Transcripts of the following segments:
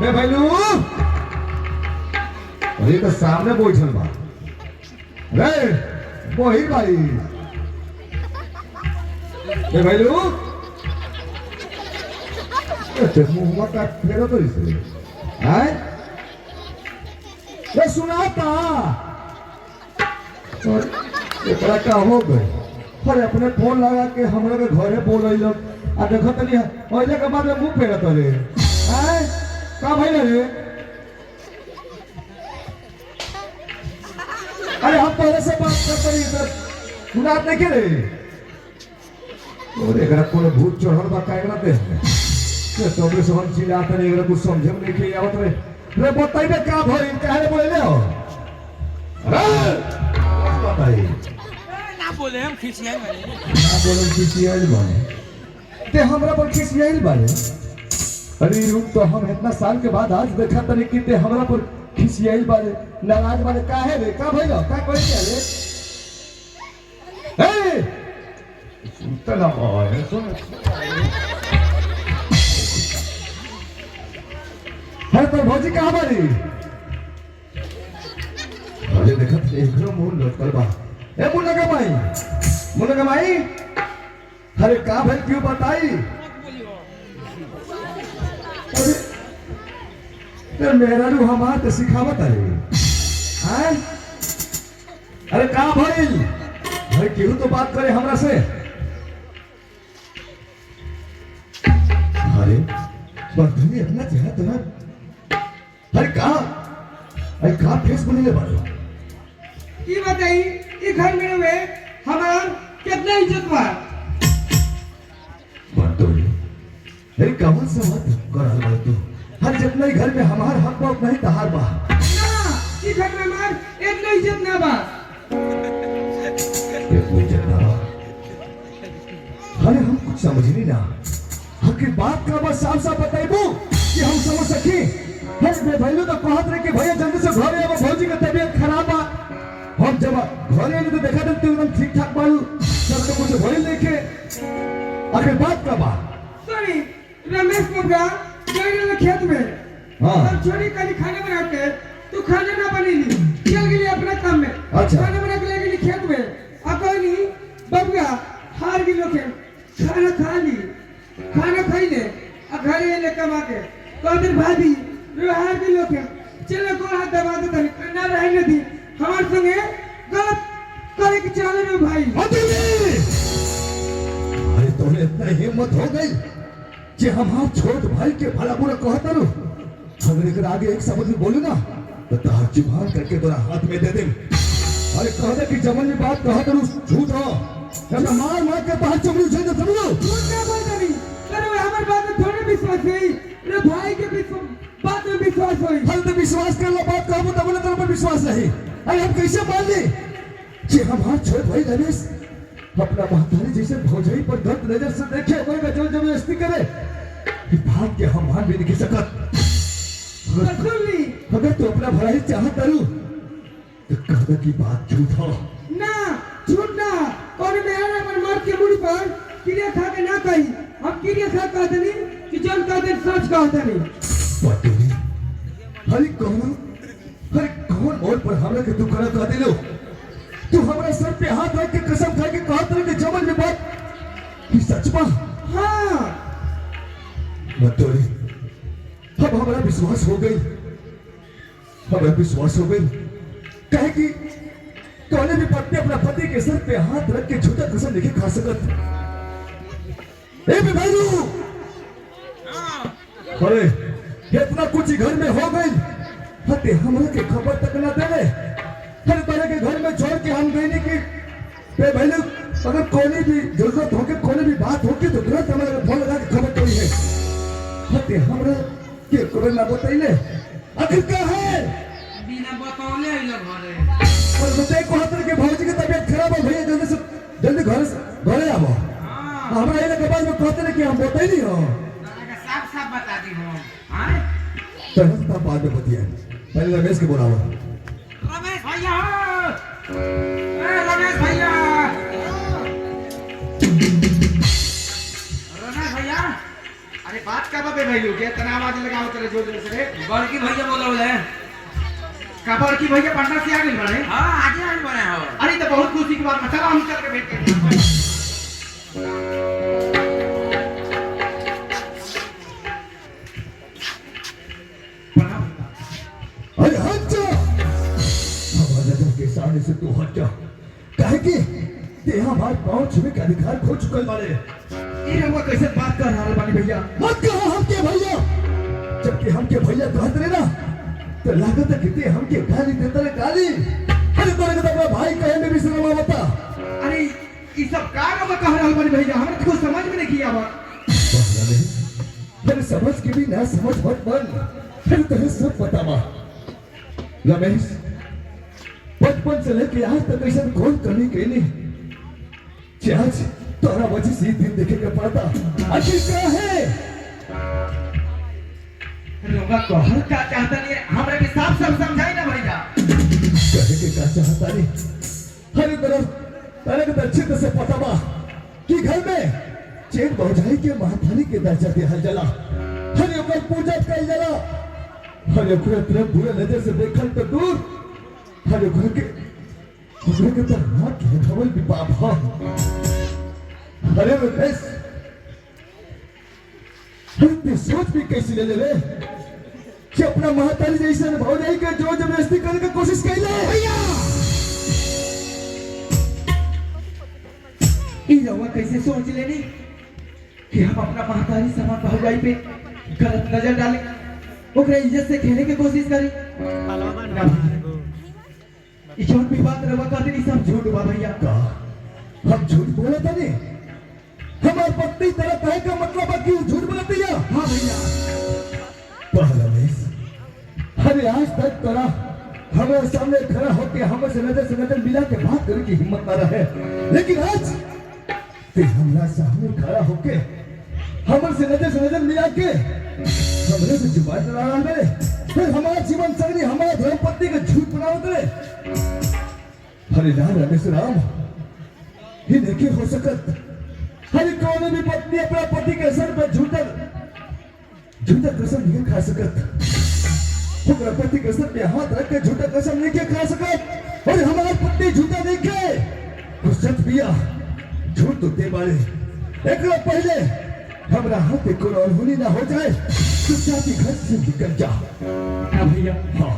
ए भैलू अरे तो सामने बैठल बा रे वही भाई ए भैलू ते मुंह का फेरो तो इसे हैं ये सुनाता और ये बड़ा का हो गए पर अपने फोन लगा के हमरा के घरे बोल रही लोग आ देखो तनी ओइले के बाद में मुंह फेरत रे हैं का भइल रे अरे हम तो ऐसे बात करते रही तो सुनात नहीं के रे और एकरा कोन भूत चढ़ल बा काहे ना दे ये तोबे समझ चिल्लाते नहीं एकरा कुछ समझे में नहीं के आवत रे बताइबे का भइल काहे बोले हो अरे बताइए ना बोले हम खिसियाई बने ना बोले खिसियाई बने ते हमरा पर खिसियाई बने अरे रुक तो हम इतना साल के बाद आज देखा तनी कि ते हमरा पर खिसियाई बने नाराज बने काहे रे का भइलो का कहि के रे ए सुनता ना है सुन है तो भौजी कहां बारी अरे देखा एकरो मुंह लटकल बा ए मुन्ना का माई अरे का भाई क्यों बताई अरे मेरा रू हमार तो सिखावत है हैं अरे का भाई भाई क्यों तो बात करे हमरा से अरे बर्तनी इतना चेहरा तुम्हारा अरे का फेस बने बाड़ो की बताई ई घर में हुए हमारा कितना इज्जत बा बंटोली अरे कहां से मत करल बा तू हर जितना घर में हमार हक बा नहीं तहार बा ना ई घर में हमार इतना इज्जत ना बा कोई जगह बा अरे हम कुछ समझ नहीं ना हर बात का बस साफ साफ बताइबो कि हम समझ सके है भैया तो कहत रहे कि भैया जल्दी से घर आवा भौजी की तबीयत खराब बा हम जब घरे आने तो देखा तो एकदम ठीक ठाक बालू सब तो कुछ भइल देखे आखिर बात का बात सॉरी रमेश मुर्गा गए रहे खेत में हाँ अब छोड़ी कल खाना बना के तू खाना ना बनेली चल गेली अपना काम में अच्छा खाना बना के ले गेली खेत में अब कहनी बबुआ हार गेलो के खाना खा ली खाना खाई ले अब घरे ले कमा के कहते भाभी हार गेलो के चलो को हाथ दबा दे तनी ना रहे न दी हमारे संगे गलत करे के चाले रे भाई अरे तोने इतना हिम्मत हो गई कि हमार छोट भाई के भला बुरा कहता रो अगर एक आगे एक शब्द भी बोलू ना तो तार जुबान करके तोरा हाथ में दे दे अरे कह दे कि जमन में बात कहता रो झूठ हो जब मार मार के बाहर चमड़ी उछल दे समझो झूठ ना बोल कभी अरे हमारी बात में थोड़े विश्वास है रे भाई के बात में विश्वास होई हल तो विश्वास कर लो बात कहबो तब तेरे पर विश्वास नहीं अरे हम कैसे मान ले कि हमार छोट भाई रमेश अपना महतारी जैसे भौजाई पर गलत नजर से देखे कोई का जोर जबरदस्ती करे कि भाग के हम मान भी नहीं सकत सुनली अगर तू अपना भलाई चाहत करू तो कहदा की बात झूठ हो ना झूठ ना और मेरा पर मार के मुड़ी पर क्रिया खा के ना कही हम क्रिया खा का देनी कि जन का दे सच का देनी पटोरी हरी कौन और पर हमरा के तू करा कह दिलो तू हमरा सर पे हाथ रख के कसम खा के कहत रहे कि जमन में बात कि सच बा हां पटोरी अब हमारा विश्वास हो गई हमारा विश्वास हो गई कहे कि कौन भी पत्नी अपना पति के सर पे हाथ रख के झूठा कसम नहीं खा सकत ए भी भाई अरे इतना कुछ घर में हो गई हते हमरा के खबर तक ना देवे हर तरह के घर में छोड़ के हम गए कि पे भाई अगर कोई भी जरूरत हो के कोई भी बात होगी तो तुरंत हमारे फोन लगा के खबर करी है हते हमरा के खबर ना बताइले आखिर क्या है बिना बतौले आइलो घरे और बताए को हतर के भौजी की तबीयत खराब हो भैया जल्दी घरे आवो हमरा इला के बाद में कहते रहे कि हम बताई नहीं हो साफ साफ बता दी हो हां तो हम बाद में बतिया पहले रमेश के बुलाओ रमेश भैया ए रमेश भैया रमेश भैया अरे बात का बे भाई लोग के तना आवाज लगाओ तेरे जोर जोर से बड़की भैया बोला बोले कबर की भैया पटना से आ गई बड़े हाँ आज आज बने हो अरे तो बहुत खुशी की बात है चलो हम चल के बैठ के अरे हट जा हमारा नजर के सामने से तू हट जा काहे कि तेरा हमारे पाँव छुए का अधिकार खो चुकल वाले ये रहुआ कैसे बात कर रहा है बानी भैया मत कहो हमके भैया जबकि हमके भैया कहते रहे ना तो लागत है कि हमके गाली देते रहे गाली अरे तोरे का अपना भाई कहे में भी शर्म आवता अरे ये सब का रहुआ कह रहा है बानी भैया हमें तो कुछ समझ में नहीं किया बात मेरे समझ के भी ना समझ मत बन फिर तुम्हें सब बतावा रमेश बचपन से लेके आज तक ऐसा कौन कमी कही नहीं आज तोरा वजह से दिन देखे का पड़ता आखिर क्या है रहुआ कहल का चाहता नहीं हमरा के साफ साफ समझाई ना भैया कहे के का चाहता नहीं हर तरफ तरह के अच्छे तरह से पता बा कि घर में चेत भौजाई के महाथानी के दर्जा दिया जला हर ओकर पूजा कल जला हर ओकर तरफ बुरे नजर से देखल तो दूर हर ओकर के तो हाथ के धवल भी पाप हा अरे बस हर सोच भी कैसी ले ले कि अपना महातारी जैसे भौजाई के जोर जबरदस्ती करने की कोशिश कर ले भैया ये रहुआ कैसे सोच लेनी कि हम अपना महतारी समान भौजाई पे गलत नजर डालें ओकरा इज्जत से खेले की कोशिश करी ये झूठ भी बात रहुआ कहते नहीं सब झूठ बा भैया का हम झूठ बोले था नहीं हमार पत्नी तरह कहे का मतलब है कि झूठ बोलती है हाँ भैया पहला मिस अरे आज तक तोरा हमारे सामने खड़ा होकर हमें से नजर मिला के बात करने की हिम्मत ना रहे लेकिन आज ते हमारा सामने खड़ा होके हमारे से नजर मिला के हमने से जुबान लड़ा रहा मेरे फिर हमारा जीवन संगी हमारा धर्म पत्नी का झूठ बनाओ तेरे हरे लाल रमेश राम ये नहीं हो सकत हर कौन भी पत्नी अपना पति के सर पर झूठा कसम नहीं खा सकत अपना पति के सर पे हाथ रख के झूठा कसम नहीं खा सकत और हमारा पत्नी झूठा नहीं खाए तो सच पिया झूठ तो दे बारे एक पहले हमारा हाथ एक और होनी ना हो जाए तो जाती घर से निकल जा हाँ भैया हाँ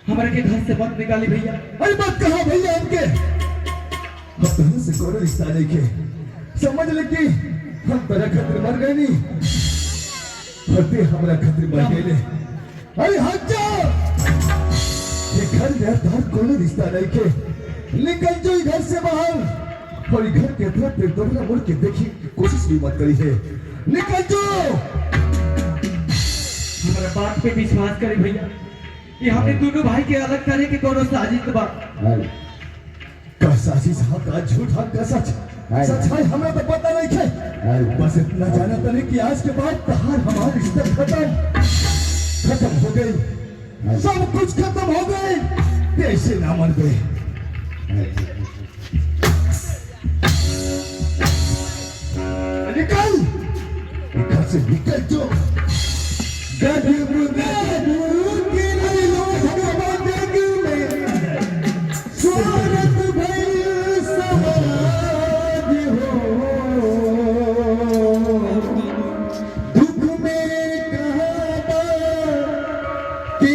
हमारे के घर से मत निकाली भैया अरे मत कहा भैया हमके हम तुम्हें से कोई रिश्ता नहीं के समझ ले कि हम तेरा खतरे मर गए नहीं और ते हमारा खतरे मर गए अरे हट जाओ ये घर में तार कोई रिश्ता नहीं के निकल जो इधर से बाहर और घर के तरफ पे दोबारा मुड़ के देखने की कोशिश भी मत करी है निकल जाओ हमारे बात पे विश्वास करे भैया ये हमने दोनों भाई के अलग करे के कोनो साजिश बा का साजिश हाँ का झूठ हाँ का सच सच्चाई हमें तो पता नहीं है बस इतना जाना था कि आज के बाद तहार हमारा रिश्ता खत्म हो गई सब कुछ खत्म हो गई कैसे ना मर गए निकल घर से निकल जो स्वागत भई समाज हो दुख में कहा कि